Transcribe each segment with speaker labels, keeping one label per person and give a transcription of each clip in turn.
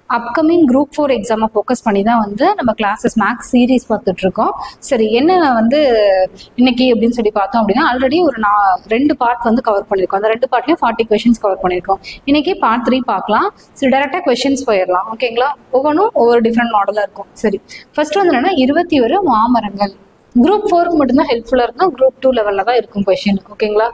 Speaker 1: Upcoming group 4 எக்ஸாமை focus பண்ணி தான் வந்து நம்ம கிளாஸஸ் மேக்ஸ் சீரீஸ் பார்த்துட்டு இருக்கோம். சரி, என்ன வந்து இன்னைக்கு அப்படின்னு சொல்லி பார்த்தோம் அப்படின்னா, ஆல்ரெடி ஒரு 2 பார்ட் வந்து கவர் பண்ணியிருக்கோம். அந்த 2 பார்ட்லையும் 40 கொஷின்ஸ் கவர் பண்ணியிருக்கோம். இன்னைக்கு பார்ட் 3 பார்க்கலாம். சரி, டேரெக்டாக கொஷின்ஸ் போயிடலாம். ஓகேங்களா? ஒவ்வொன்றும் ஒவ்வொரு டிஃப்ரெண்ட் மாடலாக இருக்கும். சரி, ஃபர்ஸ்ட் வந்து என்னன்னா 21 மாமரங்கள். குரூப் 4க்கு மட்டும்தான் ஹெல்ப்ஃபுல்லாக இருக்கும். குரூப் 2 லெவலில் தான் இருக்கும் கொஷின். ஓகேங்களா?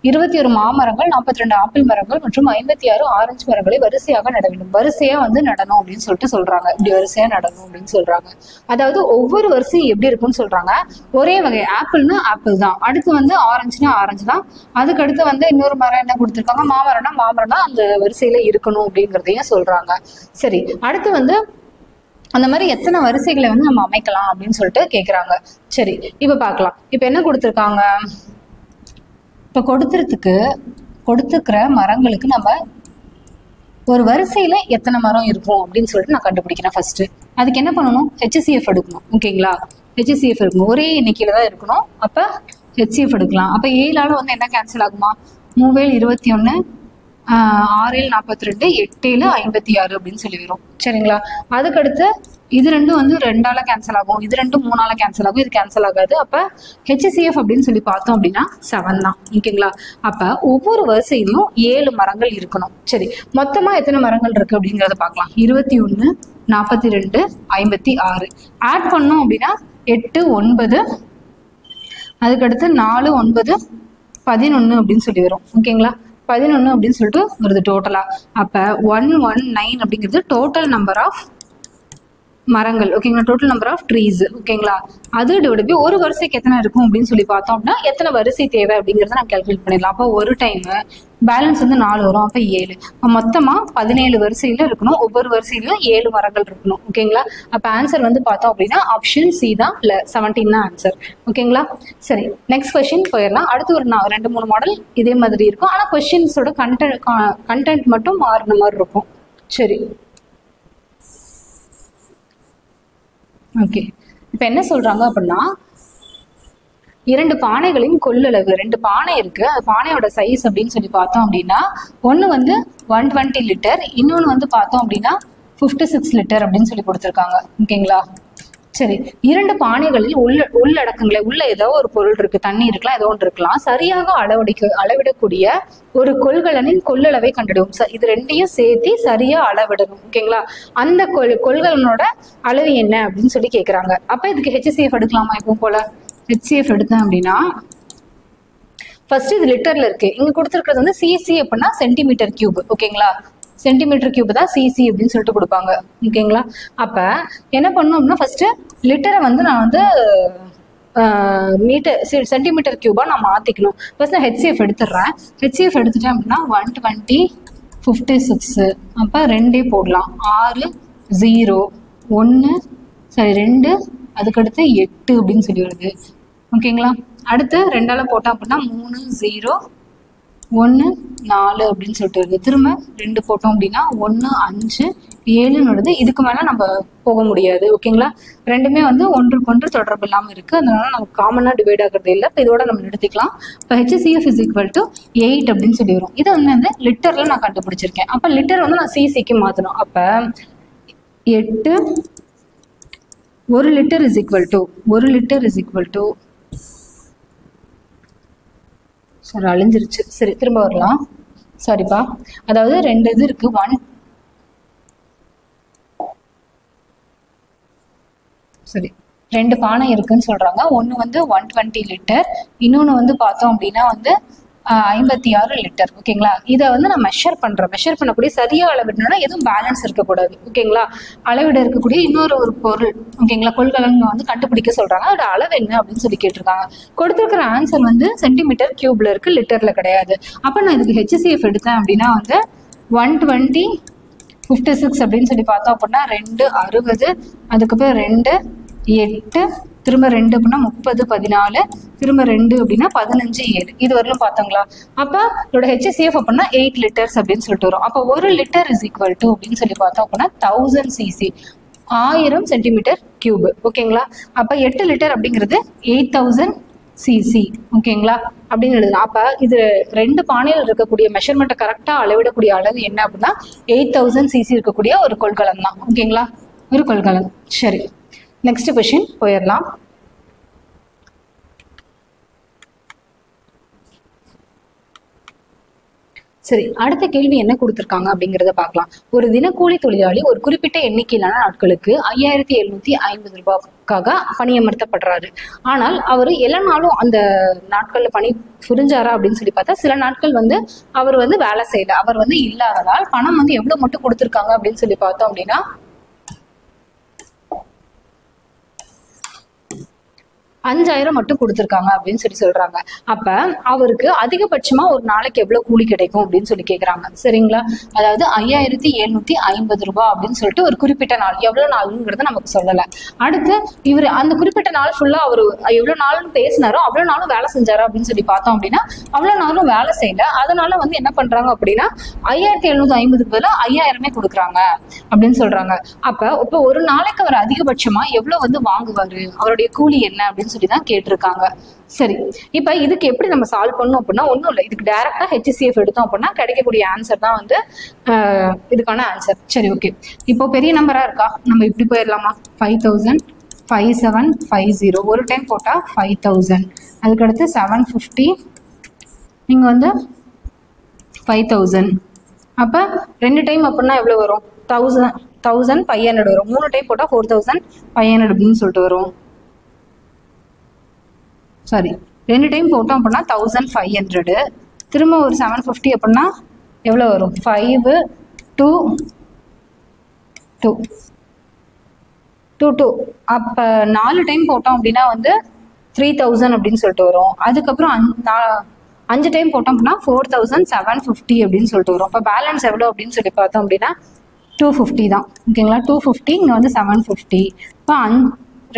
Speaker 1: 21 மாமரங்கள், 42 ஆப்பிள் மரங்கள் மற்றும் 56 ஆரஞ்சு மரங்களை வரிசையாக நட வேண்டும். வரிசையா வந்து நடணும் அப்படின்னு சொல்லிட்டு சொல்றாங்க. இப்படி வரிசையா நடணும் அப்படின்னு சொல்றாங்க. அதாவது ஒவ்வொரு வரிசையும் எப்படி இருக்கும்னு சொல்றாங்க. ஒரே வகை ஆப்பிள்னா ஆப்பிள் தான், அடுத்து வந்து ஆரஞ்சுனா ஆரஞ்சு தான், அதுக்கு அடுத்து வந்து இன்னொரு மரம் என்ன கொடுத்துருக்காங்க, மாமரம்னா மாமரம் தான் அந்த வரிசையில இருக்கணும் அப்படிங்கிறதையும் சொல்றாங்க. சரி, அடுத்து வந்து அந்த மாதிரி எத்தனை வரிசைகளை வந்து நம்ம அமைக்கலாம் அப்படின்னு சொல்லிட்டு கேட்குறாங்க. சரி, இப்போ பார்க்கலாம். இப்போ என்ன கொடுத்துருக்காங்க, இப்போ கொடுத்துருக்கிற மரங்களுக்கு நம்ம ஒரு வரிசையில எத்தனை மரம் இருக்கும் அப்படின்னு சொல்லிட்டு நான் கண்டுபிடிக்கிறேன். ஃபர்ஸ்ட் அதுக்கு என்ன பண்ணணும், HCF எடுக்கணும். ஓகேங்களா? HCF எடுக்கணும். ஒரே எண்ணிக்கையில தான் இருக்கணும். அப்ப HCF எடுக்கலாம். அப்ப 7ஆல வந்து என்ன கேன்சல் ஆகுமா, 3 21, 6 42, 8 56 அப்படின்னு சொல்லி வரும். சரிங்களா? அதுக்கடுத்து இது ரெண்டும் வந்து 2ஆல கேன்சல் ஆகும், இது ரெண்டும் 3ஆல கேன்சல் ஆகும், இது கேன்சல் ஆகாது. அப்ப HCF அப்படின்னு சொல்லி பார்த்தோம் அப்படின்னா 7 தான். ஓகேங்களா? அப்ப ஒவ்வொரு வரிசையிலும் 7 மரங்கள் இருக்கணும். சரி, மொத்தமா எத்தனை மரங்கள் இருக்கு அப்படிங்கறத பார்க்கலாம். 21, 42, 56 ஆட் பண்ணோம் அப்படின்னா 8 9, அதுக்கடுத்து 4 9 11 அப்படின்னு சொல்லி வரும். ஓகேங்களா? 11 அப்படின்னு சொல்லிட்டு வருது டோட்டலா. அப்ப 119 அப்படிங்கிறது டோட்டல் நம்பர் ஆஃப் மரங்கள். ஓகேங்களா? Total number of trees. ஓகேங்களா? அது டிவைட் பை ஒரு வரிசைக்கு எத்தனை இருக்கும் அப்படின்னு சொல்லி பார்த்தோம் அப்படின்னா எத்தனை வரிசை தேவை அப்படிங்கிறத நான் கால்குலேட் பண்ணிடலாம். அப்போ ஒரு டைம் பேலன்ஸ் வந்து 4 வரும். அப்போ 7, மொத்தமா 17 வரிசையில இருக்கணும். ஒவ்வொரு வரிசையிலும் 7 மரங்கள் இருக்கணும். ஓகேங்களா? அப்ப ஆன்சர் வந்து பார்த்தோம் அப்படின்னா ஆப்ஷன் சி தான், 17 தான் ஆன்சர். ஓகேங்களா? சரி, நெக்ஸ்ட் கொஸ்டின் போயிடலாம். அடுத்து ஒரு 2-3 மாடல் இதே மாதிரி இருக்கும். ஆனா கொஸ்டின்ஸோட கண்டென்ட் மட்டும் மாறின மாதிரி இருக்கும். சரி, ஓகே. இப்ப என்ன சொல்றாங்க அப்படின்னா, 2 பானைகளின் கொள்ளளவு, 2 பானை இருக்கு, அந்த பானையோட சைஸ் அப்படின்னு சொல்லி பார்த்தோம் அப்படின்னா ஒன்னு வந்து 120 லிட்டர், இன்னொன்னு வந்து பார்த்தோம் அப்படின்னா 56 லிட்டர் அப்படின்னு சொல்லி கொடுத்துருக்காங்க. ஓகேங்களா? சரி, 2 பானைகளில் உள்ளடக்கங்களை உள்ள ஏதோ ஒரு பொருள் இருக்கு, தண்ணி இருக்கலாம், ஏதோ ஒன்று இருக்கலாம், சரியாக அளவிடக்கூடிய ஒரு கொள்கலனின் கொள்ளளவை கண்டுடும். இது ரெண்டையும் சேர்த்து சரியா அளவிடணும். ஓகேங்களா? அந்த கொள்கலனோட அளவு என்ன அப்படின்னு சொல்லி கேட்கறாங்க. அப்ப இதுக்கு HCF எடுக்கலாமா? இப்போ போல HCF எடுத்தேன் அப்படின்னா ஃபர்ஸ்ட் இது லிட்டர்ல இருக்கு, இங்க கொடுத்துருக்கிறது வந்து CC அப்படின்னா சென்டிமீட்டர் கியூப். ஓகேங்களா? சென்டிமீட்டர் கியூப் தான் CC அப்படின்னு சொல்லிட்டு கொடுப்பாங்க. ஓகேங்களா? அப்ப என்ன பண்ணணும் அப்படின்னா ஃபர்ஸ்ட் லிட்டரை வந்து நான் வந்து சென்டிமீட்டர் கியூபா நான் மாத்திக்கணும். ஃபர்ஸ்ட் நான் HCF எடுத்துடுறேன். HCF எடுத்துட்டேன் அப்படின்னா 120 56, அப்ப 2 போடலாம், 6 0 1 சரி 2, அதுக்கடுத்து 8 அப்படின்னு சொல்லி வருது. ஓகேங்களா? அடுத்து 2ஆல போட்டோம் அப்படின்னா 3 0 1 4 அப்படின்னு சொல்லிட்டு வருது. திரும்ப 2 போட்டோம் அப்படின்னா 1 5 7 வருது. இதுக்கு மேல நம்ம போக முடியாது. ஓகேங்களா? ரெண்டுமே வந்து ஒன்றுக்கொன்று தொடர்பு இல்லாம இருக்கு, அதனால நமக்கு காமனா டிவைட் ஆகிறது இல்லை. இப்போ இதோட நம்ம நிறுத்திக்கலாம். இப்போ HCF is equal to 8 அப்படின்னு சொல்லி வரும். இதை வந்து லிட்டர்ல நான் கண்டுபிடிச்சிருக்கேன். அப்ப லிட்டர் வந்து நான் CCக்கு மாத்தணும். அப்ப 8 1 லிட்டர் is equal to சரி அழிஞ்சிருச்சு. சரி, திரும்ப வரலாம். சாரிப்பா, அதாவது 2 இது இருக்கு. சரி, 2 பானை இருக்குன்னு சொல்றாங்க. ஒன்னு வந்து 120 லிட்டர், இன்னொன்னு வந்து பார்த்தோம் அப்படின்னா வந்து 56 லிட்டர். ஓகேங்களா? இதை வந்து நான் மெஷர் பண்ணக்கூடிய சரியா அளவிடணும்னா எதுவும் பேலன்ஸ் இருக்கக்கூடாது. ஓகேங்களா? அளவிட இருக்கக்கூடிய இன்னொரு ஒரு பொருள், ஓகேங்களா, கொள்கலன் வந்து கண்டுபிடிக்க சொல்றாங்க. அதோட அளவு என்ன அப்படின்னு சொல்லி கேட்டிருக்காங்க. கொடுத்துருக்கிற ஆன்சர் வந்து சென்டிமீட்டர் கியூப்ல இருக்கு, லிட்டர்ல கிடையாது. அப்ப நான் இதுக்கு HCF எடுத்தேன் அப்படின்னா வந்து 120 56 அப்படின்னு சொல்லி பார்த்தோம் அப்படின்னா 2 60, அதுக்கப்புறம் 2 8, திரும்ப 2 அப்படின்னா 30 14, திரும்ப 2 அப்படின்னா 15 7, இது வரலும் பார்த்தோங்களா? அப்ப இதோட HCF அப்படின்னா 8 லிட்டர்ஸ் அப்படின்னு சொல்லிட்டு வரும். அப்ப 1 லிட்டர் இஸ் ஈக்குவல் டு அப்படின்னு சொல்லி பார்த்தோம் அப்படின்னா 1000 cc, 1000 சென்டிமீட்டர் கியூப். ஓகேங்களா? அப்ப 8 லிட்டர் அப்படிங்கிறது 8000 சிசி. ஓகேங்களா? அப்படின்னு எழுதலாம். அப்போ இது ரெண்டு பானையில் இருக்கக்கூடிய மெஷர்மெண்ட்டை கரெக்டாக அளவிடக்கூடிய அளவு என்ன அப்படின்னா 8000 சிசி இருக்கக்கூடிய ஒரு கொள்கலன் தான். ஓகேங்களா? ஒரு கொள்கலன். சரி, நெக்ஸ்ட் கொஸ்டின் போயிடலாம். சரி, அடுத்த கேள்வி என்ன கொடுத்துருக்காங்க அப்படிங்கிறத பார்க்கலாம். ஒரு தினக்கூலி தொழிலாளி ஒரு குறிப்பிட்ட எண்ணிக்கையிலான நாட்களுக்கு 5750 ரூபாய்க்காக பணியமர்த்தப்படுறாரு. ஆனால் அவர் எல்லா நாளும் அந்த நாட்கள்ல பணி புரிஞ்சாரா அப்படின்னு சொல்லி பார்த்தா சில நாட்கள் வந்து அவர் வந்து வேலை செய்யல, அவர் வந்து இல்லாததால் பணம் வந்து எவ்வளவு மட்டும் கொடுத்துருக்காங்க அப்படின்னு சொல்லி பார்த்தோம் அப்படின்னா 5000 மட்டும் கொடுத்துருக்காங்க அப்படின்னு சொல்லி சொல்றாங்க. அப்ப அவருக்கு அதிகபட்சமா ஒரு நாளைக்கு எவ்வளவு கூலி கிடைக்கும் அப்படின்னு சொல்லி கேக்குறாங்க. சரிங்களா? அதாவது 5750 ரூபாய் அப்படின்னு சொல்லிட்டு ஒரு குறிப்பிட்ட நாள், எவ்வளவு நாளுங்கிறத நமக்கு சொல்லல. அடுத்து இவர் அந்த குறிப்பிட்ட நாள் ஃபுல்லா அவர் எவ்வளவு நாள்னு பேசினாரோ அவ்வளவு நாளும் வேலை செஞ்சாரோ அப்படின்னு சொல்லி பார்த்தோம் அப்படின்னா அவ்வளவு நாளும் வேலை செய்யல. அதனால வந்து என்ன பண்றாங்க அப்படின்னா 5750 பதிலா 5000 கொடுக்குறாங்க அப்படின்னு சொல்றாங்க. அப்ப ஒரு நாளைக்கு அவர் அதிகபட்சமா எவ்வளவு வந்து வாங்குவாரு, அவருடைய கூலி என்ன அப்படின்னு சொல்லிதான் கேட்டிருக்காங்க. சரி, இப்ப இதுக்கு எப்படி நம்ம சால்வ் பண்ணணும் அப்படின்னா ஒன்றும் இல்லை, இதுக்கு டைரக்டா HCF எடுத்தோம் அப்படின்னா கிடைக்கக்கூடிய ஆன்சர் தான் வந்து இதுக்கான ஆன்சர். சரி, ஓகே. இப்போ பெரிய நம்பரா இருக்கா, நம்ம இப்படி போயிடலாமா? 5000 5750 ஒரு டைம் போட்டா 5000, அதுக்கடுத்து 750, இங்க வந்து 5000. அப்ப ரெண்டு டைம் அப்படின்னா எவ்வளவு வரும்? 1500 வரும். 3 டைம் போட்டா 4500 அப்படின்னு சொல்லிட்டு வரும். சாரி, 2 டைம் போட்டோம் அப்படின்னா 1500, திரும்ப ஒரு 750 அப்படின்னா எவ்வளோ வரும்? 5 2 2 2 அப்போ 4 டைம் போட்டோம் அப்படின்னா வந்து 3000 அப்படின்னு சொல்லிட்டு வரும். அதுக்கப்புறம் 5 டைம் போட்டோம் அப்படின்னா 4750 அப்படின்னு சொல்லிட்டு வரும். இப்போ பேலன்ஸ் எவ்வளோ அப்படின்னு சொல்லி பார்த்தோம் அப்படின்னா 250 தான். ஓகேங்களா? 250, இங்கே வந்து 750. இப்போ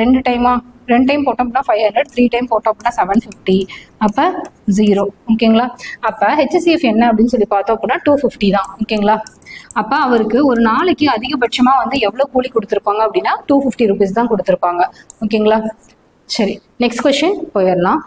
Speaker 1: 2 டைம் போட்டோம் அப்படின்னா 500, 3 டைம் போட்டோம் அப்படின்னா 750, அப்போ 0. ஓகேங்களா? அப்போ HCF என்ன அப்படின்னு சொல்லி பார்த்தோம் அப்படின்னா 250 தான். ஓகேங்களா? அப்போ அவருக்கு ஒரு நாளைக்கு அதிகபட்சமாக வந்து எவ்வளோ கூலி கொடுத்துருப்பாங்க அப்படின்னா 250 ரூபீஸ் தான் கொடுத்துருப்பாங்க. ஓகேங்களா? சரி, நெக்ஸ்ட் கொஸ்டின் போயிடலாம்.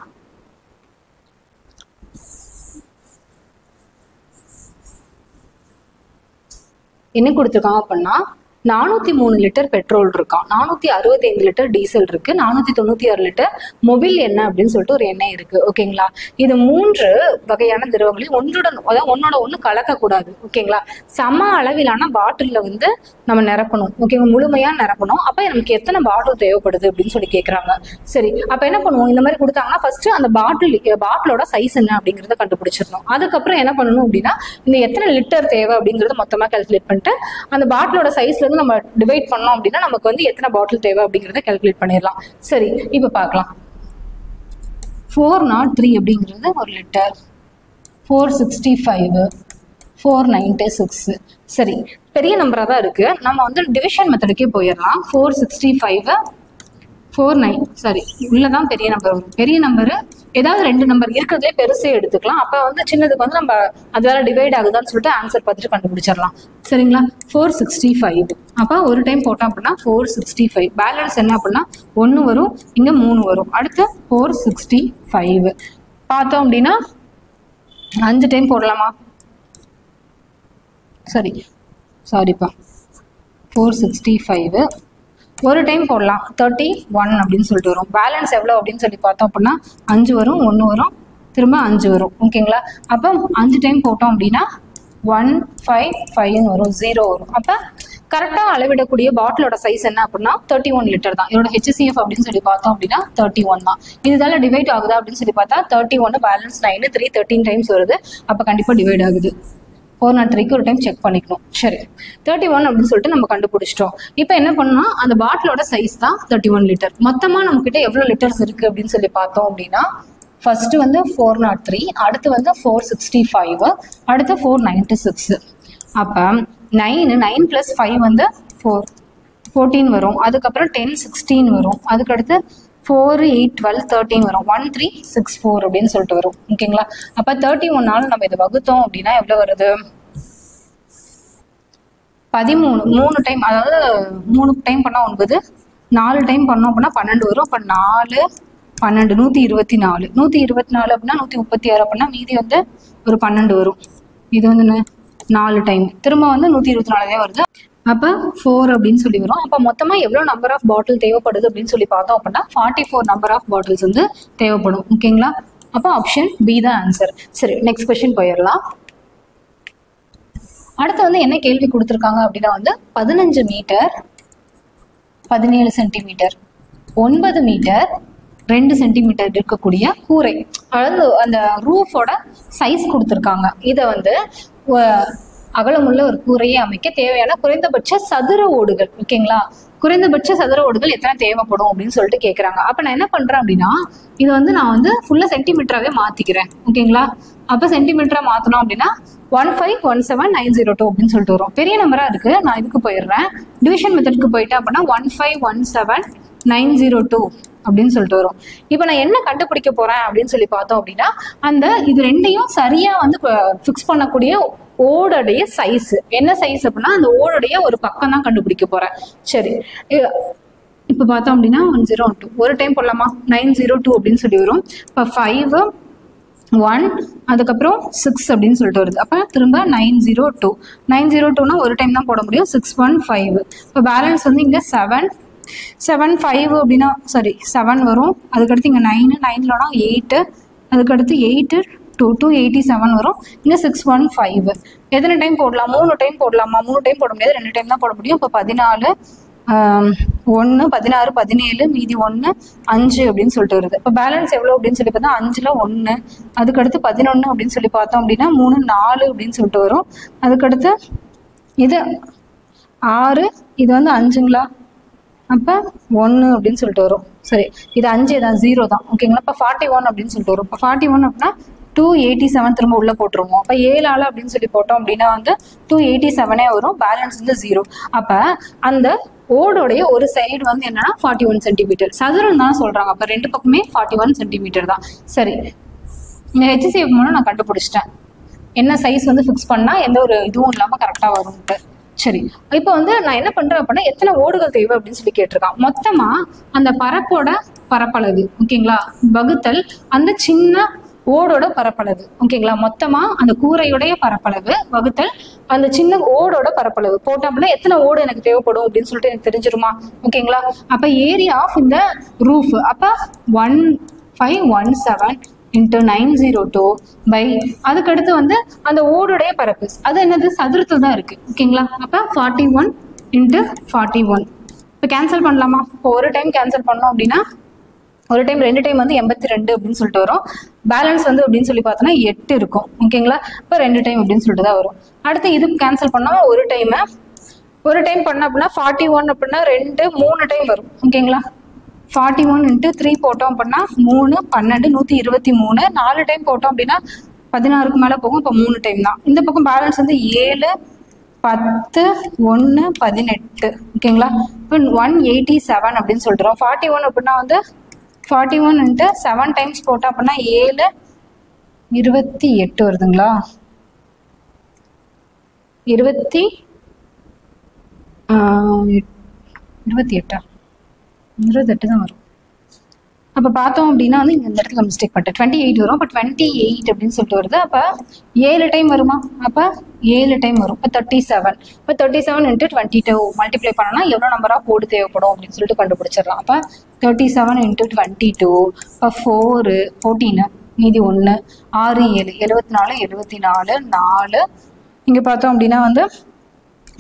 Speaker 1: என்ன கொடுத்துருக்காங்க அப்படின்னா 403 லிட்டர் பெட்ரோல் இருக்கான், 465 லிட்டர் டீசல் இருக்கு, 496 லிட்டர் மொபைல் எண்ணெய் அப்படின்னு சொல்லிட்டு ஒரு எண்ணெய் இருக்கு. ஓகேங்களா? இது 3 வகையான திரவங்களையும் ஒன்னோட ஒன்று கலக்கக்கூடாது. ஓகேங்களா? சம அளவிலான பாட்டிலில் வந்து நம்ம நிரப்பணும். ஓகேங்க, முழுமையா நிரப்பணும். அப்போ நமக்கு எத்தனை பாட்டில் தேவைப்படுது அப்படின்னு சொல்லி கேட்குறாங்க. சரி, அப்போ என்ன பண்ணுவோம்? இந்த மாதிரி கொடுத்தாங்கன்னா ஃபர்ஸ்ட் அந்த பாட்டிலோட சைஸ் என்ன அப்படிங்கிறத கண்டுபிடிச்சிடணும். அதுக்கப்புறம் என்ன பண்ணணும் அப்படின்னா இந்த எத்தனை லிட்டர் தேவை அப்படிங்கிறத மொத்தமாக கால்குலேட் பண்ணிட்டு அந்த பாட்டிலோட சைஸ்ல இருந்து நம்ம டிவைட் பண்ணோம் அப்படின்னா நமக்கு வந்து எத்தனை பாட்டில் தேவை அப்படிங்கிறத கால்குலேட் பண்ணிடலாம். சரி, இப்போ பார்க்கலாம். 403 அப்படிங்கிறது ஒரு லிட்டர், 465, 496. சரி, பெரிய நம்பரா தான் இருக்கு. நம்ம வந்து டிவிஷன் மெத்தடுக்கே போயிடலாம். 465 49 உள்ளதான் பெரிய நம்பர் வரும். பெரிய நம்பரு ஏதாவது 2 நம்பர் இருக்கிறதுலே பெருசே எடுத்துக்கலாம். அப்போ வந்து சின்னதுக்கு வந்து நம்ம அதால டிவைட் ஆகுதான்னு சொல்லிட்டு ஆன்சர் பார்த்துட்டு கண்டுபிடிச்சிடலாம். சரிங்களா? 465. அப்போ ஒரு டைம் போட்டோம் அப்படின்னா 465. பேலன்ஸ் என்ன அப்படின்னா 1 வரும், இங்கே 3 வரும். அடுத்து 465 பார்த்தோம் அப்படின்னா 5 டைம் போடலாமா? சாரிப்பா 465 ஒரு டைம் போடலாம், 31 அப்படின்னு சொல்லிட்டு வரும். பேலன்ஸ் எவ்வளோ அப்படின்னு சொல்லி பார்த்தோம் அப்படின்னா 5 வரும், 1 வரும், திரும்ப 5 வரும். ஓகேங்களா? அப்போ 5 டைம் போட்டோம் அப்படின்னா 155 வரும், 0 வரும். அப்போ கரெக்டாக அளவிடக்கூடிய பாட்டிலோட சைஸ் என்ன அப்படின்னா 31 லிட்டர் தான். இதோட HCF அப்படின்னு சொல்லி பார்த்தோம் அப்படின்னா 31 தான். இதுதால டிவைட் ஆகுதா அப்படின்னு சொல்லி பார்த்தா 31 பேலன்ஸ் 9 3 13 டைம்ஸ் வருது. அப்போ கண்டிப்பாக டிவைட் ஆகுது. 403க்கு ஒரு டைம் செக் பண்ணிக்கணும். சரி, 31 அப்படின்னு சொல்லிட்டு நம்ம கண்டுபிடிச்சிட்டோம். இப்போ என்ன பண்ணோம்? அந்த பாட்டிலோட சைஸ் தான் 31 லிட்டர். மொத்தமாக நம்மக்கிட்ட எவ்வளோ லிட்டர்ஸ் இருக்குது அப்படின்னு சொல்லி பார்த்தோம் அப்படின்னா ஃபர்ஸ்ட் வந்து 403, அடுத்து வந்து 465, அடுத்து 496. அப்போ 9 + 5 வந்து 14 வரும். அதுக்கப்புறம் 10 16 வரும். அதுக்கடுத்து 4 8 12 13 வரும். 1364 அப்படின்னு சொல்லிட்டு வரும். ஓகேங்களா? அப்போ 31 நம்ம இதை வகுத்தோம் அப்படின்னா எவ்வளோ வருது? 13. 3 டைம், அதாவது 3 டைம் பண்ணால் 9, 4 டைம் பண்ணோம் அப்படின்னா 12 வரும். அப்போ 4 12 124 124 அப்படின்னா 136 அப்படின்னா மீதி வந்து ஒரு 12 வரும். இது வந்து 4 டைம் திரும்ப வந்து 124 வருது. அப்போ 4 அப்படின்னு சொல்லி வரும். அப்போ மொத்தமாக எவ்வளோ நம்பர் ஆஃப் பாட்டில் தேவைப்படுது அப்படின்னு சொல்லி பார்த்தோம் அப்படின்னா 44 நம்பர் ஆஃப் பாட்டில்ஸ் வந்து தேவைப்படும். ஓகேங்களா? அப்போ ஆப்ஷன் பி தான் ஆன்சர். சரி, நெக்ஸ்ட் கொஸ்டின் போயிடலாம். அடுத்து வந்து என்ன கேள்வி கொடுத்துருக்காங்க அப்படின்னா வந்து 15 மீட்டர் 17 சென்டிமீட்டர் 9 மீட்டர் 2 சென்டிமீட்டர் இருக்கக்கூடிய கூரை, அதாவது அந்த ரூஃபோட சைஸ் கொடுத்துருக்காங்க. இதை வந்து அகலமுள்ள ஒரு கூரையை அமைக்க தேவையான குறைந்தபட்ச சதுர ஓடுகள், ஓகேங்களா, குறைந்தபட்ச சதுர ஓடுகள் எத்தனை தேவைப்படும் அப்படின்னு சொல்லிட்டு கேட்குறாங்க. அப்போ நான் என்ன பண்ணுறேன் அப்படின்னா இது வந்து நான் வந்து ஃபுல்லாக சென்டிமீட்டராகவே மாற்றிக்கிறேன். ஓகேங்களா? அப்போ சென்டிமீட்டராக மாற்றணும் அப்படின்னா 1517902 அப்படின்னு சொல்லிட்டு வரும். பெரிய நம்பராக இருக்குது. நான் இதுக்கு போயிடுறேன். டிவிஷன் மெத்தடுக்கு போயிட்டேன் அப்படின்னா 1517902 அப்படின்னு சொல்லிட்டு வரும். இப்போ நான் என்ன கண்டுபிடிக்க போறேன் அப்படின்னு சொல்லி பார்த்தோம் அப்படின்னா அந்த இது ரெண்டையும் சரியா வந்து ஃபிக்ஸ் பண்ணக்கூடிய ஓடுடைய சைஸ் என்ன சைஸ் அப்படின்னா அந்த ஓடுடைய ஒரு பக்கம் தான் கண்டுபிடிக்க போறேன். சரி, இப்போ பார்த்தோம் அப்படின்னா 102 ஒரு டைம் போடலாமா? 902 அப்படின்னு சொல்லி வரும். இப்போ 5 1 அதுக்கப்புறம் 6 அப்படின்னு சொல்லிட்டு வருது. அப்போ திரும்ப 902னா ஒரு டைம் தான் போட முடியும். 615. இப்போ பேலன்ஸ் வந்து இங்கே 7 5 அப்படின்னா சாரி 7 வரும். அதுக்கடுத்து இங்கே 9ல 8 அதுக்கடுத்து 8 287 வரும். இங்கே 615 எத்தனை டைம் போடலாம்? 3 டைம் போடலாமா? 3 டைம் போட முடியாது, 2 டைம் தான் போட முடியும். இப்போ 14 1 16 17 மீதி 1 5 அப்படின்னு சொல்லிட்டு வருது. இப்போ பேலன்ஸ் எவ்வளோ அப்படின்னு சொல்லி பார்த்தா 5ல் 1 அதுக்கடுத்து 11 அப்படின்னு சொல்லி பார்த்தோம் அப்படின்னா 3 4 அப்படின்னு சொல்லிட்டு வரும். அதுக்கடுத்து இது 6 இது வந்து 5ங்களா? அப்போ 1 அப்படின்னு சொல்லிட்டு வரும். சரி, இது 5 தான் 0 தான். ஓகேங்களா? இப்போ 41 அப்படின்னு சொல்லிட்டு வரும். இப்போ 41 அப்படின்னா 287 திரும்ப உள்ள போட்டுருவோம். அப்போ 7 அப்படின்னு சொல்லி போட்டோம் அப்படின்னா வந்து 287 வரும். பேலன்ஸ் வந்து 0. அப்போ அந்த ஓடோடைய ஒரு சைடு வந்து என்னன்னா 41 சென்டிமீட்டர் சதுரம் தான் சொல்றாங்க. அப்போ ரெண்டு பக்கமே 41 சென்டிமீட்டர் தான். சரி, இந்த HCF மூலம் நான் கண்டுபிடிச்சிட்டேன் என்ன சைஸ் வந்து ஃபிக்ஸ் பண்ணா எந்த ஒரு இதுவும் இல்லாமல் கரெக்டாக வரும்ட்டு. சரி, இப்போ வந்து நான் என்ன பண்றேன் அப்படின்னா எத்தனை ஓடுகள் தேவை அப்படின்னு சொல்லி கேட்டிருக்கான். மொத்தமா அந்த பரப்போட பரப்பளவு, ஓகேங்களா, வகுத்தல் அந்த சின்ன ஓடோட பரப்பளவு, ஓகேங்களா, மொத்தமா அந்த கூரையுடைய பரப்பளவு வகுத்தல் அந்த சின்ன ஓடோட பரப்பளவு போட்டோம் அப்படின்னா எத்தனை ஓடு எனக்கு தேவைப்படும் அப்படின்னு சொல்லிட்டு எனக்கு தெரிஞ்சிருமா? ஓகேங்களா? அப்ப ஏரியா ஆஃப் இந்த ரூஃப் அப்ப 1517 into 902 by அதுக்கடுத்து வந்து அந்த ஓடுடைய பரப்பு அது என்னது சதுரத்தில் தான் இருக்கு. ஓகேங்களா? அப்ப 41 into 41 இப்போ கேன்சல் பண்ணலாமா? இப்போ ஒரு டைம் கேன்சல் பண்ணோம் அப்படின்னா ஒரு டைம் 2 டைம் வந்து 82 அப்படின்னு சொல்லிட்டு வரும். பேலன்ஸ் வந்து அப்படின்னு சொல்லி பார்த்தோன்னா 8 இருக்கும். ஓகேங்களா? இப்போ 2 டைம் அப்படின்னு சொல்லிட்டு தான் வரும். அடுத்து இது கேன்சல் பண்ணாமல் ஒரு டைம் பண்ண அப்படின்னா 41 அப்படின்னா 2 3 டைம் வரும். ஓகேங்களா? 41 into 3 போட்டோம் அப்படின்னா 3 12 123 4 டைம் போட்டோம் அப்படின்னா 16க்கு மேலே போகும். இப்போ 3 டைம் தான். இந்த பக்கம் பேலன்ஸ் வந்து 7 10 1 18. ஓகேங்களா? இப்போ 187 அப்படின்னு சொல்லிட்டுறோம். 41 அப்படின்னா வந்து 41 into 7 டைம்ஸ் போட்டோம் அப்படின்னா 7 28 வருதுங்களா? 28 தான் வரும். அப்போ பார்த்தோம் அப்படின்னா வந்து இந்த இடத்துல மிஸ்டேக் பண்ணிட்டேன். 28 வரும். அப்போ 28 அப்படின்னு சொல்லிட்டு வருது. அப்போ 7 டைம் வருமா? அப்போ 7 டைம் வரும். இப்போ 37. இப்போ 37 into 22 மல்டிப்ளை பண்ணோம்னா எவ்வளோ நம்பர் ஆஃப் ஓடு தேவைப்படும் அப்படின்னு சொல்லிட்டு கண்டுபிடிச்சிடலாம். அப்போ 37 into 22 இப்போ 4 14 மீதி 1 6 7 74 74 4 இங்கே பார்த்தோம் அப்படின்னா வந்து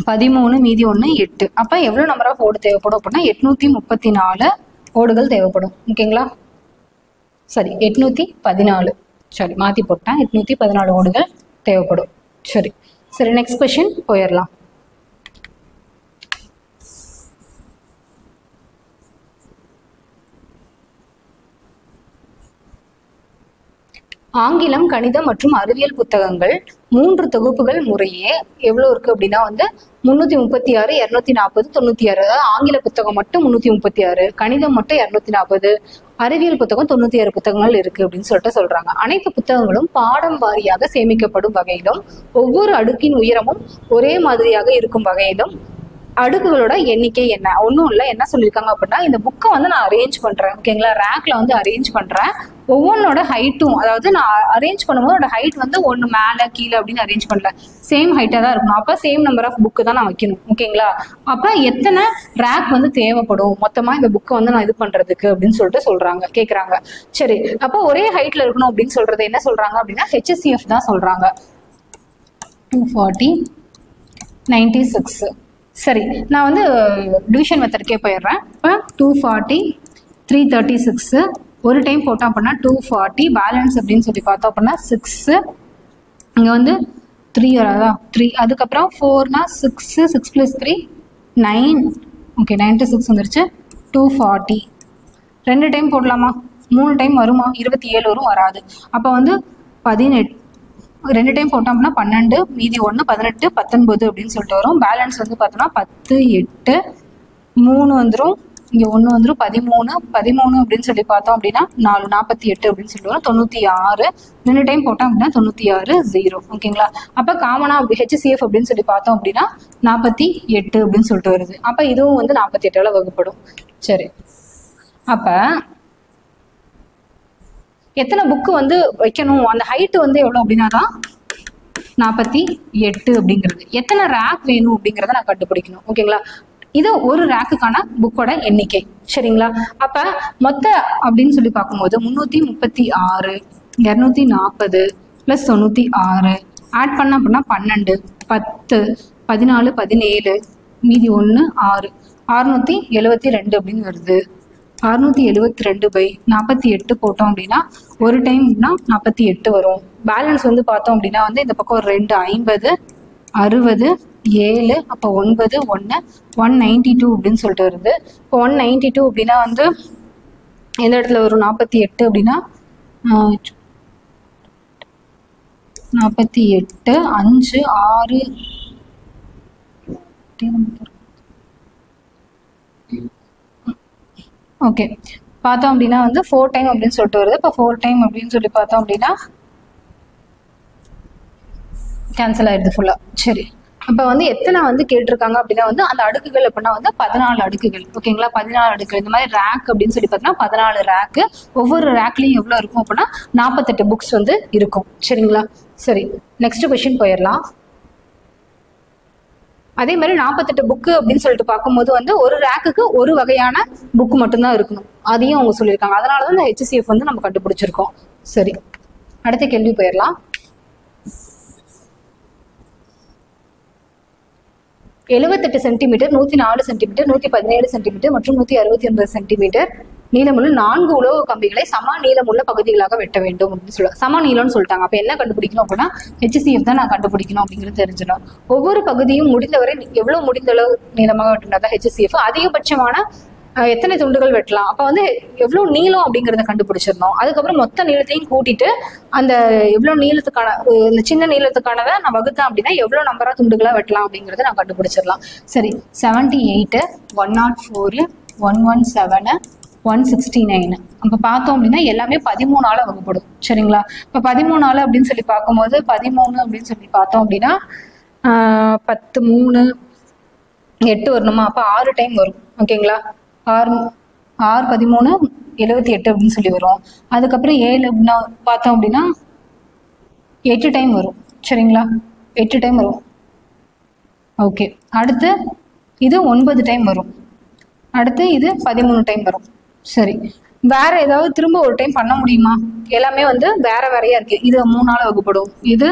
Speaker 1: 13 மீதி 1 8. அப்போ எவ்வளோ நம்பர் ஆஃப் ஓடு தேவைப்படும் அப்படின்னா 834 ஓடுகள் தேவைப்படும். ஓகேங்களா? சரி, 814. சரி, மாற்றி போட்டேன். 814 ஓடுகள் தேவைப்படும். சரி சரி நெக்ஸ்ட் கொஸ்டின் போயிடலாம். ஆங்கிலம், கணிதம் மற்றும் அறிவியல் புத்தகங்கள் 3 தொகுப்புகள் முறையே எவ்வளோ இருக்கு அப்படின்னா வந்து 336 240 96. அதாவது ஆங்கில புத்தகம் மட்டும் 336, கணிதம் மட்டும் 240, அறிவியல் புத்தகம் 96 புத்தகங்கள் இருக்கு அப்படின்னு சொல்லிட்டு சொல்றாங்க. அனைத்து புத்தகங்களும் பாடம் வாரியாக சேமிக்கப்படும் வகையிலும் ஒவ்வொரு அடுக்கின் உயரமும் ஒரே மாதிரியாக இருக்கும் வகையிலும் அடுக்குகளோட எண்ணிக்கை என்ன? ஒன்றும் இல்லை, என்ன சொல்லியிருக்காங்க அப்படின்னா இந்த புக்கை வந்து நான் அரேஞ்ச் பண்ணுறேன். ஓகேங்களா, ரேக்ல வந்து அரேஞ்ச் பண்ணுறேன். ஒவ்வொன்றோட ஹைட்டும், அதாவது நான் அரேஞ்ச் பண்ணும்போது அதோட ஹைட் வந்து ஒன்று மேலே கீழே அப்படின்னு அரேஞ்ச் பண்ணல, சேம் ஹைட்டாக தான் இருக்கணும். அப்போ சேம் நம்பர் ஆஃப் புக்கு தான் நான் வைக்கணும். ஓகேங்களா, அப்போ எத்தனை ரேக் வந்து தேவைப்படும் மொத்தமாக இந்த புக்கை வந்து நான் இது பண்ணுறதுக்கு அப்படின்னு சொல்லிட்டு சொல்கிறாங்க, கேட்குறாங்க. சரி, அப்போ ஒரே ஹைட்டில் இருக்கணும் அப்படின்னு சொல்கிறது என்ன சொல்கிறாங்க அப்படின்னா HCF தான் சொல்கிறாங்க. 240 96. சரி, நான் வந்து டிவிஷன் மெத்தட்கே போயிடுறேன். இப்போ 240 336 ஒரு டைம் போட்டோம் அப்படின்னா 240 பேலன்ஸ் அப்படின்னு சொல்லி பார்த்தோம் அப்படின்னா 6. இங்கே வந்து 3 வராதா, 3. அதுக்கப்புறம் 4னா 6, 6 + 3 9. ஓகே, 96 வந்துருச்சு. 240 2 டைம் போடலாமா? 3 டைம் வருமா? 27 வரும், வராது. அப்போ வந்து 18. 2 டைம் போட்டோம்னா 12, மீதி 1 18 19 அப்படின்னு சொல்லிட்டு வரும். பேலன்ஸ் வந்து பார்த்தோம்னா 10 8 3 வந்துடும், இங்கே 1 வந்துடும், 13 அப்படின்னு சொல்லி பார்த்தோம் அப்படின்னா 4 48 அப்படின்னு சொல்லிட்டு வரும். 96 2 டைம் போட்டோம் அப்படின்னா 96 0. ஓகேங்களா, அப்போ காமனாக HCF அப்படின்னு சொல்லி பார்த்தோம் அப்படின்னா 48 அப்படின்னு சொல்லிட்டு வருது. அப்போ இதுவும் வந்து 48ஆல் வகுப்படும். சரி, அப்போ எத்தனை புக்கு வந்து வைக்கணும், அந்த ஹைட்டு வந்து எவ்வளோ அப்படின்னா தான் 48 அப்படிங்கிறது. எத்தனை ரேக் வேணும் அப்படிங்கிறத நான் கண்டுபிடிக்கணும். ஓகேங்களா, இது ஒரு ரேக்குக்கான புக்கோட எண்ணிக்கை. சரிங்களா, அப்போ மொத்த அப்படின்னு சொல்லி பார்க்கும்போது 336 240 + 96 ஆட் பண்ண அப்படின்னா 12 10 14 17 மீதி 1 6 672 அப்படின்னு வருது. 672/48 போட்டோம் அப்படின்னா ஒரு டைம்னா 48 வரும். பேலன்ஸ் வந்து பார்த்தோம் அப்படின்னா வந்து இந்த பக்கம் ஒரு 2 50 60 7, அப்போ 9 1 192 அப்படின்னு சொல்லிட்டு வருது. இப்போ 192 அப்படின்னா வந்து எந்த இடத்துல வரும்? 48 அப்படின்னா 48 5 6 ஓகே, பார்த்தோம் அப்படின்னா வந்து 4 டைம் அப்படின்னு சொல்லிட்டு வருது. இப்போ 4 டைம் அப்படின்னு சொல்லி பார்த்தோம் அப்படின்னா கேன்சல் ஆயிடுது ஃபுல்லாக. சரி, அப்போ வந்து எத்தனை வந்து கேட்டிருக்காங்க அப்படின்னா வந்து அந்த அடுக்குகள் அப்படின்னா வந்து 14 அடுக்குகள். ஓகேங்களா, 14 அடுக்குகள். இந்த மாதிரி ரேக் அப்படின்னு சொல்லி பார்த்தோம்னா 14 ரேக்கு. ஒவ்வொரு ரேக்லையும் எவ்வளோ இருக்கும் அப்படின்னா 48 புக்ஸ் வந்து இருக்கும். சரிங்களா, சரி, நெக்ஸ்ட் கொஸ்டின் போயிடலாம். அதே மாதிரி 48 புக்கு அப்படின்னு சொல்லிட்டு பார்க்கும்போது வந்து ஒரு ரேக்குக்கு ஒரு வகையான புக்கு மட்டும்தான் இருக்கணும், அதையும் அவங்க சொல்லியிருக்காங்க. அதனால தான் இந்த HCF வந்து நம்ம கண்டுபிடிச்சிருக்கோம். சரி, அடுத்த கேள்வி போயிடலாம். 78 சென்டிமீட்டர் 104 சென்டிமீட்டர் 117 சென்டிமீட்டர் மற்றும் 169 சென்டிமீட்டர் நீளமுள்ள 4 உலோக கம்பிகளை சம நீளமுள்ள பகுதிகளாக வெட்ட வேண்டும் அப்படின்னு சொல்லுவாங்க. சம நீளம்னு சொல்லிட்டாங்க. அப்போ என்ன கண்டுபிடிக்கணும் அப்படின்னா HCF தான் நான் கண்டுபிடிக்கணும் அப்படிங்கிறது தெரிஞ்சிடும். ஒவ்வொரு பகுதியும் முடிந்தவரை எவ்வளவு முடிந்தளவு நீளமாக வெட்டினா HCF. அதிகபட்சமான எத்தனை துண்டுகள் வெட்டலாம், அப்போ வந்து எவ்வளோ நீளம் அப்படிங்கிறத கண்டுபிடிச்சிடணும். அதுக்கப்புறம் மொத்த நீளத்தையும் கூட்டிட்டு அந்த எவ்வளோ நீளத்துக்கான இந்த சின்ன நீளத்துக்கானதை நான் வகுத்தேன் அப்படின்னா எவ்வளோ நம்பராக துண்டுகளாக வெட்டலாம் அப்படிங்கிறத நான் கண்டுபிடிச்சிடலாம். சரி, 78 104 117 169. அப்போ பார்த்தோம் அப்படின்னா எல்லாமே 13ஆல் வகுப்படும். சரிங்களா, இப்போ 13 அப்படின்னு சொல்லி பார்க்கும்போது 13 அப்படின்னு சொல்லி பார்த்தோம் அப்படின்னா 10 3 8 வரணுமா? அப்போ 6 டைம் வரும். ஓகேங்களா, 6 13 78 அப்படின்னு சொல்லி வரும். அதுக்கப்புறம் 7 அப்படின்னா பார்த்தோம் அப்படின்னா 8 டைம் வரும். சரிங்களா, 8 டைம் வரும். ஓகே, அடுத்து இது 9 டைம் வரும். அடுத்து இது 13 டைம் வரும். சரி, வேற ஏதாவது திரும்ப ஒரு டைம் பண்ண முடியுமா? எல்லாமே வந்து வேற வேறையா இருக்கு. இது 3ஆல் வகுப்படும், இது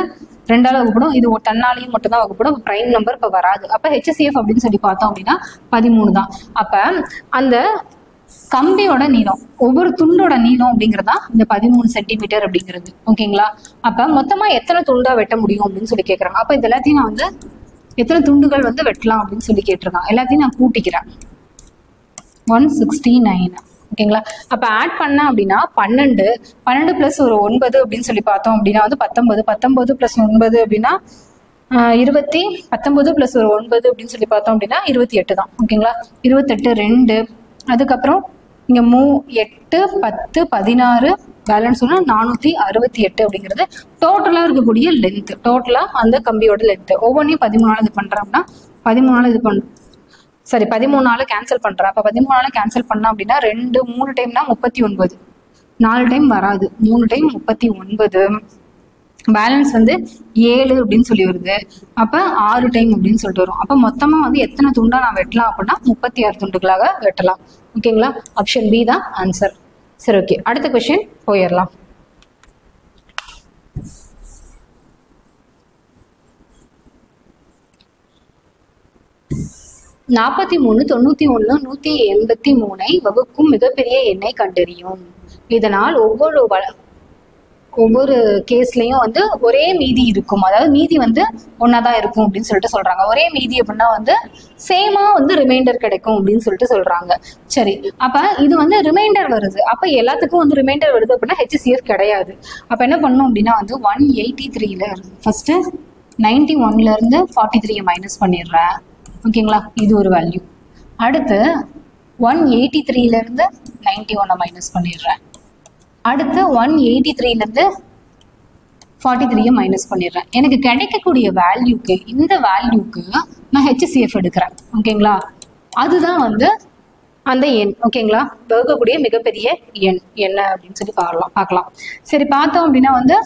Speaker 1: 2ஆல் வகுப்படும், இது தன்னாலையும் மட்டும் தான் வகுப்படும். பிரைம் நம்பர் இப்போ வராது. அப்போ HCF அப்படின்னு சொல்லி பார்த்தோம் அப்படின்னா 13 தான். அப்போ அந்த கம்பியோட நீளம், ஒவ்வொரு துண்டோட நீளம் அப்படிங்கிறதா இந்த 13 சென்டிமீட்டர் அப்படிங்கிறது. ஓகேங்களா, அப்போ மொத்தமாக எத்தனை துண்டா வெட்ட முடியும் அப்படின்னு சொல்லி கேட்குறாங்க. அப்போ இது எல்லாத்தையும் நான் வந்து எத்தனை துண்டுகள் வந்து வெட்டலாம் அப்படின்னு சொல்லி கேட்டிருக்கான். எல்லாத்தையும் நான் கூட்டிக்கிறேன். 169. ஓகேங்களா, அப்போ ஆட் பண்ண அப்படின்னா 12 + ஒரு 9 அப்படின்னு சொல்லி பார்த்தோம் அப்படின்னா வந்து 19 19 + 9 அப்படின்னா 20 19 + ஒரு 9 அப்படின்னு சொல்லி பார்த்தோம் அப்படின்னா 28 தான். ஓகேங்களா, 28 2. அதுக்கப்புறம் இங்கே 8 10 16 பேலன்ஸ் சொன்னா 468 அப்படிங்கிறது டோட்டலாக இருக்கக்கூடிய லென்த். டோட்டலாக அந்த கம்பியோட லென்த் ஒவ்வொன்றையும் 13ஆல் இது பண்ணுறோம்னா 13ஆல் இது சரி 13 கேன்சல் பண்ணுறேன். அப்போ 13 கேன்சல் பண்ணா அப்படின்னா 2 3 டைம்னா 39, 4 டைம் வராது, 3 டைம் 39, பேலன்ஸ் வந்து 7 அப்படின்னு சொல்லி வருது. அப்போ 6 டைம் அப்படின்னு சொல்லிட்டு வரும். அப்போ மொத்தமாக வந்து எத்தனை துண்டா நான் வெட்டலாம் அப்படின்னா 36 துண்டுகளாக வெட்டலாம். ஓகேங்களா, ஆப்ஷன் பி தான் ஆன்சர். சரி, ஓகே, அடுத்த கொஸ்டின் போயிடலாம். நாற்பத்தி 91 183 வகுக்கும் மிகப்பெரிய எண்ணை கண்டறியும். இதனால் ஒவ்வொரு கேஸ்லயும் வந்து ஒரே மீதி இருக்கும், அதாவது மீதி வந்து ஒன்னாதான் இருக்கும் அப்படின்னு சொல்லிட்டு சொல்றாங்க. ஒரே மீதி அப்படின்னா வந்து சேமா வந்து ரிமைண்டர் கிடைக்கும் அப்படின்னு சொல்லிட்டு சொல்றாங்க. சரி, அப்ப இது வந்து ரிமைண்டர் வருது, அப்ப எல்லாத்துக்கும் வந்து ரிமைண்டர் வருது அப்படின்னா HCF கிடையாது. அப்ப என்ன பண்ணணும் அப்படின்னா வந்து 183ல ஃபர்ஸ்ட் 91ல இருந்து 43 மைனஸ் பண்ணிடுறேன். ஓகேங்களா, இது ஒரு வேல்யூ. அடுத்து 183ல இருந்து 91 மைனஸ் பண்ணிடுறேன். அடுத்து 183ல இருந்து 43 மைனஸ் பண்ணிடுறேன். எனக்கு கிடைக்கக்கூடிய வேல்யூக்கு, இந்த வேல்யூக்கு நான் HCF எடுக்கிறேன். ஓகேங்களா, அதுதான் வந்து அந்த எண். ஓகேங்களா, வகுக்கக்கூடிய மிகப்பெரிய எண் என்ன அப்படின்னு சொல்லி பார்க்கலாம். சரி, பார்த்தோம் அப்படின்னா வந்து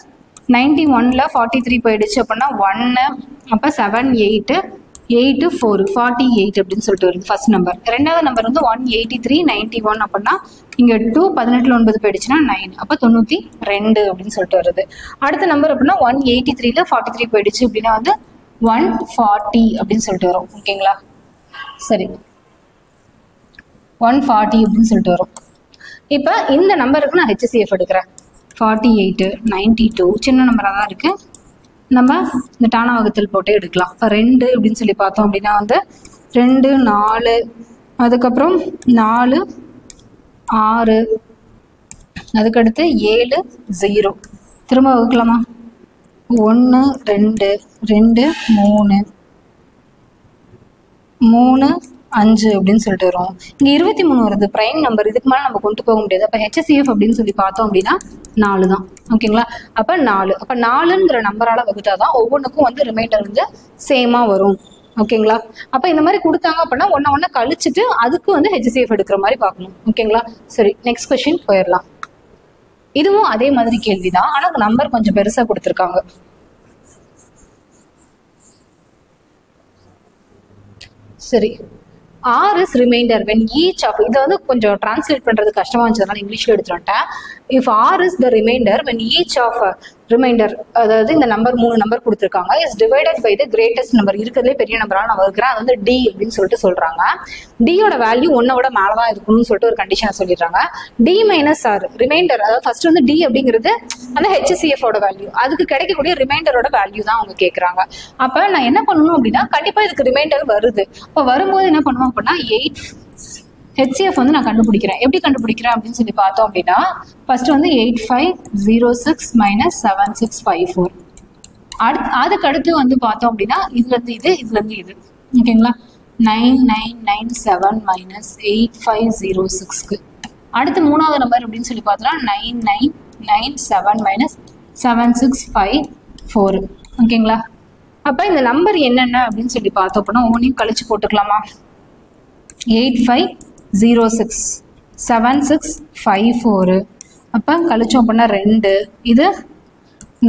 Speaker 1: 91ல 43 போயிடுச்சு அப்படின்னா 1, அப்போ 7 8 8 4 48 அப்படின்னு சொல்லிட்டு வருது ஃபர்ஸ்ட் நம்பர். ரெண்டாவது நம்பர் வந்து 183 91 அப்படின்னா இங்கே 2 18ல் 9 போயிடுச்சுன்னா 9, அப்போ 92 அப்படின்னு சொல்லிட்டு வருது. அடுத்த நம்பர் அப்படின்னா 183ல 43 போயிடுச்சு அப்படின்னா வந்து 140 அப்படின்னு சொல்லிட்டு வரும். ஓகேங்களா, சரி, 140 அப்படின்னு சொல்லிட்டு வரும். இப்போ இந்த நம்பருக்கு நான் HCF எடுக்கிறேன். 48 92 சின்ன நம்பராக தான் இருக்கு, நம்ம இந்த டானா வகுத்தல் போட்டு எடுக்கலாம். இப்போ 2 அப்படின்னு சொல்லி பார்த்தோம் அப்படின்னா வந்து 2 4, அதுக்கப்புறம் 4 6, அதுக்கடுத்து 7 0, திரும்ப வகுக்கலாமா? 1 2 2 3 3 5 அப்படின்னு சொல்லிட்டு வரும். இங்க 23 வருது, பிரைம் நம்பர், இதுக்கு மேலே நம்ம கொண்டு போக முடியாது. அப்போ HCF அப்படின்னு சொல்லி பார்த்தோம் அப்படின்னா 4 தான். ஓகேங்களா, அப்போ 4, அப்போ 4ங்கிற நம்பரால வகுத்தாதான் ஒவ்வொன்றுக்கும் வந்து ரிமைண்டர் வந்து சேமா வரும். ஓகேங்களா, அப்போ இந்த மாதிரி கொடுத்தாங்க அப்படின்னா ஒன்றை கழிச்சுட்டு அதுக்கு வந்து HCF எடுக்கிற மாதிரி பார்க்கணும். ஓகேங்களா, சரி, நெக்ஸ்ட் கொஸ்டின் போயிடலாம். இதுவும் அதே மாதிரி கேள்விதான், ஆனால் நம்பர் கொஞ்சம் பெருசா கொடுத்துருக்காங்க. சரி, R is remainder when each of, இதை வந்து கொஞ்சம் டிரான்ஸ்லேட் பண்றது கஷ்டமா இருந்துச்சதுனால இங்கிலீஷ்ல எடுத்துட்டு வந்துட்டேன். If R is the remainder when each of remainder, அதாவது இந்த நம்பர் 3 நம்பர் கொடுத்துருக்காங்க, is divided by the greatest number, இருக்கிறதுலே பெரிய நம்பராக நான் வகுக்கிறேன், அது வந்து D அப்படின்னு சொல்லிட்டு சொல்றாங்க. டியோட வேல்யூ 1 மேலே தான் இருக்கணும்னு சொல்லிட்டு ஒரு கண்டிஷனை சொல்லிடுறாங்க. D மைனஸ் R ரிமைண்டர், அதாவது ஃபர்ஸ்ட் வந்து D அப்படிங்கிறது அந்த HCF ஓட வேல்யூ, அதுக்கு கிடைக்கக்கூடிய ரிமைண்டரோட வேல்யூ தான் அவங்க கேட்குறாங்க. அப்போ நான் என்ன பண்ணணும் அப்படின்னா கண்டிப்பாக இதுக்கு ரிமைண்டர் வருது. அப்போ வரும்போது என்ன பண்ணுவோம் அப்படின்னா 8 HCF வந்து நான் கண்டுபிடிக்கிறேன். எப்படி கண்டுபிடிக்கிறேன் அப்படின்னு சொல்லி பார்த்தோம் அப்படின்னா ஃபர்ஸ்ட் வந்து 8506 மைனஸ் 7654, அதுக்கு அடுத்து வந்து பார்த்தோம் அப்படின்னா இதுல இருந்து இது. ஓகேங்களா, 9997 மைனஸ் 8506க்கு அடுத்து மூணாவது நம்பர் அப்படின்னு சொல்லி பார்த்தோம்னா 9997 மைனஸ் 7654. ஓகேங்களா, அப்போ இந்த நம்பர் என்னென்ன அப்படின்னு சொல்லி பார்த்தோம் அப்படின்னா ஒவ்வொன்றையும் கழிச்சு போட்டுக்கலாமா? 8506 7654, அப்போ கழிச்சோம் அப்படின்னா 2, இது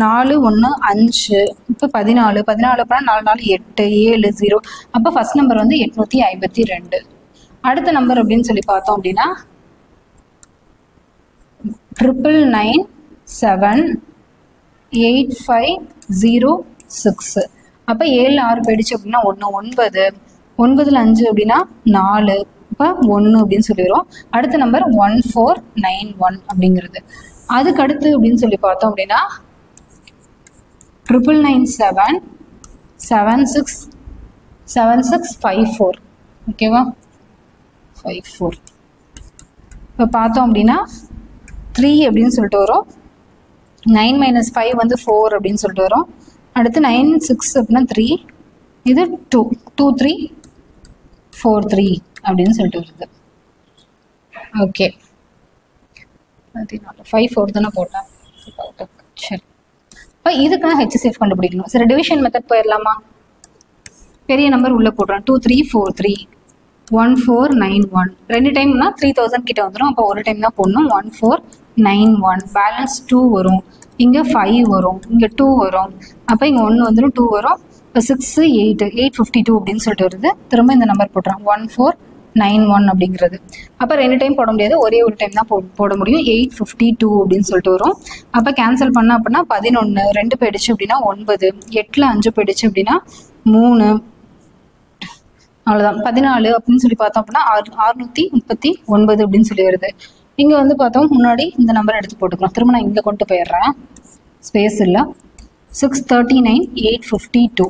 Speaker 1: 4 1 5, இப்போ 14 அப்புறம் 4 4 8 7 0, அப்போ ஃபர்ஸ்ட் நம்பர் வந்து 852. அடுத்த நம்பர் அப்படின்னு சொல்லி பார்த்தோம் அப்படின்னா 997 8506, அப்போ 7 6 போயிடுச்சு அப்படின்னா 1 9, 9ல் 5 அப்படின்னா 4, இப்போ 1 அப்படின்னு சொல்லிடுறோம். அடுத்த நம்பர் 1491 அப்படிங்கிறது. அதுக்கு அடுத்து அப்படின்னு சொல்லி பார்த்தோம் அப்படின்னா 997 7654. ஓகேவா, 54. இப்போ பார்த்தோம் அப்படின்னா 3 அப்படின்னு சொல்லிட்டு வரும். 9 மைனஸ் 5 வந்து 4 அப்படின்னு சொல்லிட்டு வரும். அடுத்து 9 6 அப்படின்னா 3, இது 2 3 4 3 அப்படின்னு சொல்லிட்டு வருது. ஓகே, 5 4 தானே போட்டேன். சரி, இப்போ இதுக்கு நான் HCF கண்டுபிடிக்கணும். சரி, டிவிஷன் மெத்தட் போயிடலாமா? பெரிய நம்பர் உள்ள போடுறேன். 2 3 4 3, 1491 ரெண்டு டைம்னா 3000 கிட்ட வந்துடும். அப்போ ஒரு டைம் தான் போடணும். 1491 பேலன்ஸ் 2 வரும். இங்கே 5 வரும், இங்கே 2 வரும். அப்போ இங்கே 1 வந்துடும், 2 வரும். இப்போ 6 8 852 அப்படின்னு சொல்லிட்டு வருது. திரும்ப இந்த நம்பர் போட்டுறோம் 1491 அப்படிங்கிறது. அப்போ ரெண்டு டைம் போட முடியாது, ஒரே ஒரு டைம் தான் போட முடியும். 852 அப்படின்னு சொல்லிட்டு வரும். அப்போ கேன்சல் பண்ண அப்படின்னா 11 2 போயிடுச்சு அப்படின்னா 9 8ல் 5 போயிடுச்சு அப்படின்னா 3 அவ்வளோதான் 14 அப்படின்னு சொல்லி பார்த்தோம் அப்படின்னா 639 அப்படின்னு சொல்லி வருது. இங்கே வந்து பார்த்தோம் முன்னாடி இந்த நம்பர் எடுத்து போட்டுக்கலாம். திரும்ப நான் இங்கே கொண்டு போயிடுறேன், ஸ்பேஸ் இல்லை. 639 852.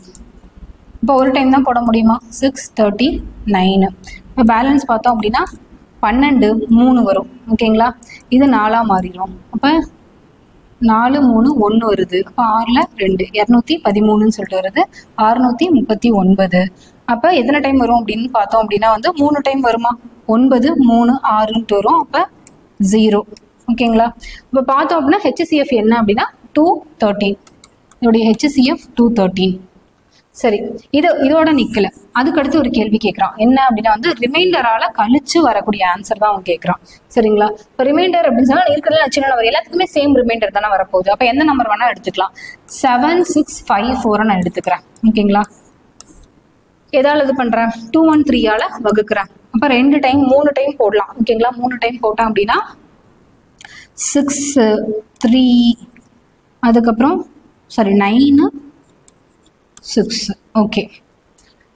Speaker 1: இப்போ ஒரு டைம் தான் போட முடியுமா? 639. இப்போ பேலன்ஸ் பார்த்தோம் அப்படின்னா 12 3 வரும். ஓகேங்களா? இது 4ஆக மாறிடும். அப்போ 4 3 1 வருது. அப்போ 6ல் 2 213ன்னு சொல்லிட்டு வருது. 639. அப்போ எத்தனை டைம் வரும் அப்படின்னு பார்த்தோம் அப்படின்னா வந்து 3 டைம் வருமா? 9 3 6ன்ட்டு வரும். அப்போ 0. ஓகேங்களா? இப்போ பார்த்தோம் அப்படின்னா HCF என்ன அப்படின்னா 213. இதோடைய HCF 213. சரி, இதோட நிக்கல. அதுக்கடுத்து ஒரு கேள்வி கேட்குறான். என்ன அப்படின்னா வந்து ரிமைண்டரால கழிச்சு வரக்கூடிய ஆன்சர் தான் அவன் கேட்குறான். சரிங்களா? இப்போ ரிமைண்டர் அப்படின்னு சொன்னா இருக்கிறதுல சின்ன நம்பர் எல்லாத்துக்குமே சேம் ரிமைண்டர் தானே வரப்போகுது. அப்போ எந்த நம்பர் வேணா எடுத்துக்கலாம். 7654 நான் எடுத்துக்கிறேன். ஓகேங்களா? எதால இது பண்றேன்? 213ஆல வகுக்கிறேன். அப்போ 2 டைம் 3 டைம் போடலாம். ஓகேங்களா? 3 டைம் போட்டேன் அப்படின்னா 6 3 அதுக்கப்புறம் 9 6. ஓகே.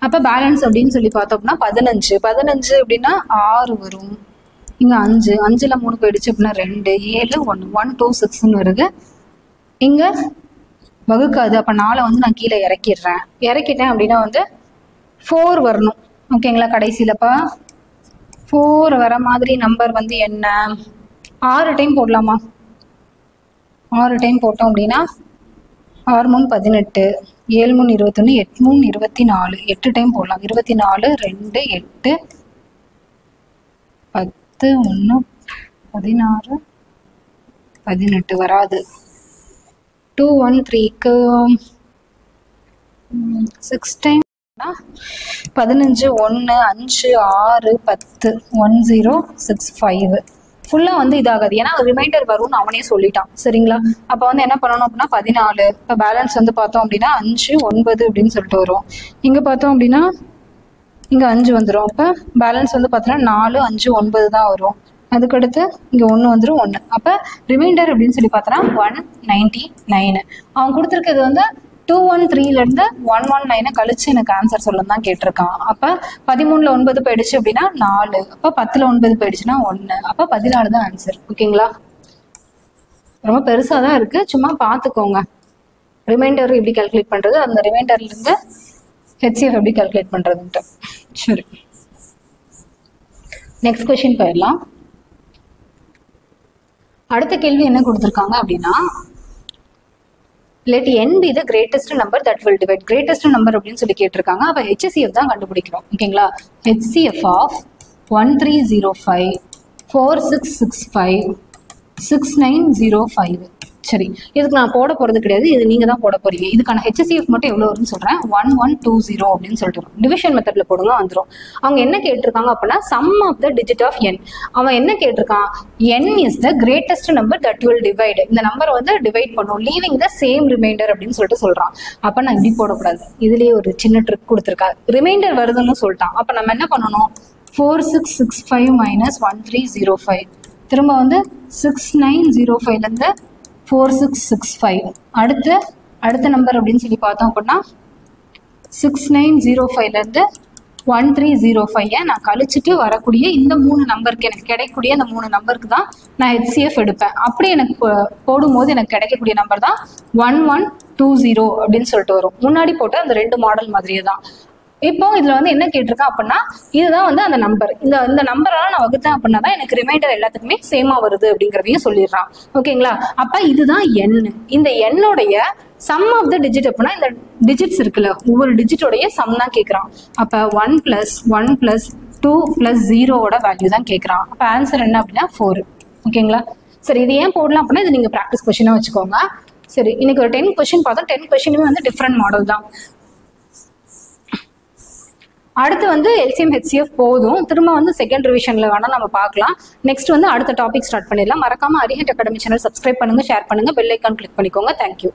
Speaker 1: அப்போ பேலன்ஸ் அப்படின்னு சொல்லி பார்த்தோம் அப்படின்னா 15 அப்படின்னா 6 வரும். இங்கே 5ல் 3 போயிடுச்சு அப்படின்னா 2 7 1 126ன்னு வருது. இங்கே வகுக்காது. அப்போ 4 வந்து நான் கீழே இறக்கிட்டேன் அப்படின்னா வந்து 4 வரணும். ஓகேங்களா? கடைசியிலப்பா 4 வர மாதிரி நம்பர் வந்து என்ன? 6 டைம் போடலாமா? 6 டைம் போட்டோம் அப்படின்னா 6 3 18 7 3 21 8 3 24 8 டைம் போடலாம். 24 2 8 10 1 16 18 வராது. 213க்கு 6 டைம் 15 1 5 6 10 1065 ஃபுல்லாக வந்து இதாகாது. ஏன்னா ரிமைண்டர் வரும்னு அவனே சொல்லிட்டான். சரிங்களா? அப்போ வந்து என்ன பண்ணணும் அப்படின்னா 14. இப்போ பேலன்ஸ் வந்து பார்த்தோம் அப்படின்னா 5 9 அப்படின்னு சொல்லிட்டு வரும். இங்கே பார்த்தோம் அப்படின்னா இங்கே 5 வந்துடும். அப்போ பேலன்ஸ் வந்து பார்த்தோன்னா 4 5 9 தான் வரும். அதுக்கடுத்து இங்கே 1 வந்துடும் 1. அப்போ ரிமைண்டர் அப்படின்னு சொல்லி பார்த்தோன்னா 199. அவன் கொடுத்துருக்கிறது வந்து 213லேருந்து 119 கழிச்சு எனக்கு ஆன்சர் சொல்லணும் தான் கேட்டிருக்கான். அப்போ 13ல் 9 போயிடுச்சு அப்படின்னா 4. அப்போ 10ல் 9 போயிடுச்சுன்னா 1. அப்போ 14 தான் ஆன்சர். ஓகேங்களா? ரொம்ப பெருசாக தான் இருக்குது, சும்மா பார்த்துக்கோங்க. ரிமைண்டர் எப்படி கால்குலேட் பண்ணுறது, அந்த ரிமைண்டர்லேருந்து HCF எப்படி கால்குலேட் பண்ணுறதுன்ட்டு. சரி, நெக்ஸ்ட் கொஸ்டின் போயிடலாம். அடுத்த கேள்வி என்ன கொடுத்துருக்காங்க அப்படின்னா let n be the greatest number that will divide. greatest number அப்படின்னு சொல்லி கேட்டிருக்காங்க. அப்போ HCF தான் கண்டுபிடிக்கிறோம். ஓகேங்களா? HCF of 1305 4665 6905. சரி, இதுக்கு நான் போட போகிறது கிடையாது, இது நீங்கள் தான் போட போறீங்க. இதுக்கான HCF மட்டும் எவ்வளோ வரும்னு சொல்கிறேன். 1120 அப்படின்னு சொல்லிட்டு வரும். டிவிஷன் மெத்தடில் போடுங்க வந்துடும். அவங்க என்ன கேட்டிருக்காங்க அப்படின்னா sum of the digit of n. அவன் என்ன கேட்டிருக்கான்? n is the greatest number that will divide. இந்த நம்பரை வந்து டிவைட் பண்ணும் லீவிங் த சேம் ரிமைண்டர் அப்படின்னு சொல்லிட்டு சொல்கிறான். அப்போ நான் இப்படி போடக்கூடாது. இதுலேயே ஒரு சின்ன ட்ரிக் கொடுத்துருக்கா. ரிமைண்டர் வருதுன்னு சொல்லிட்டான். அப்போ நம்ம என்ன பண்ணணும்? 4665 minus 1305. திரும்ப வந்து 6905லேருந்து 4665. அடுத்த நம்பர் அப்படின்னு சொல்லி பார்த்தோம் அப்படின்னா 6905லேருந்து 1305 நான் கழிச்சுட்டு வரக்கூடிய இந்த 3 நம்பருக்கு எனக்கு கிடைக்கக்கூடிய அந்த 3 நம்பருக்கு தான் நான் HCF எடுப்பேன். அப்படி எனக்கு போடும்போது எனக்கு கிடைக்கக்கூடிய நம்பர் தான் 1120 அப்படின்னு சொல்லிட்டு வரும். முன்னாடி போட்ட அந்த 2 மாடல் மாதிரியே தான். இப்போ இதுல வந்து என்ன கேட்டிருக்கேன் அப்படின்னா இதுதான் வந்து அந்த நம்பர். இந்த நம்பரெல்லாம் நான் வகுத்தேன் அப்படின்னா தான் எனக்கு ரிமைண்டர் எல்லாத்துக்குமே சேமா வருது அப்படிங்கிறதையும் சொல்லிடுறான். ஓகேங்களா? அப்ப இதுதான் n. இந்த என்னுடைய சம் ஆஃப் த டிஜிட் அப்படின்னா இந்த டிஜிட்ஸ் இருக்குல்ல, ஒவ்வொரு டிஜிட்டோடைய சம் தான் கேட்குறான். அப்போ 1 + 1 + 2 + 0 வேல்யூ தான் கேட்குறான். அப்போ ஆன்சர் என்ன அப்படின்னா 4. ஓகேங்களா? சரி, இது ஏன் போடலாம் அப்படின்னா இது நீங்கள் ப்ராக்டிஸ் கொஸ்டினாக வச்சுக்கோங்க. சரி, இன்னைக்கு ஒரு 10 கொஸ்டின் பார்த்தோம். 10 கொஸ்டினுமே வந்து டிஃப்ரெண்ட் மாடல் தான். அடுத்து வந்து எல்சிஎம் ஹெச்சிஎஃப் போதும். திரும்ப வந்து செகண்ட் ரிவிஷன்ல வேணா நம்ம பார்க்கலாம். நெக்ஸ்ட் வந்து அடுத்த டாபிக் ஸ்டார்ட் பண்ணிடலாம். மறக்காம அரிஹண்ட் அகாடமி சேனல் சப்ஸ்கிரைப் பண்ணுங்க, ஷேர் பண்ணுங்க, பெல் ஐக்கான் கிளிக் பண்ணிக்கோங்க. தேங்க்யூ.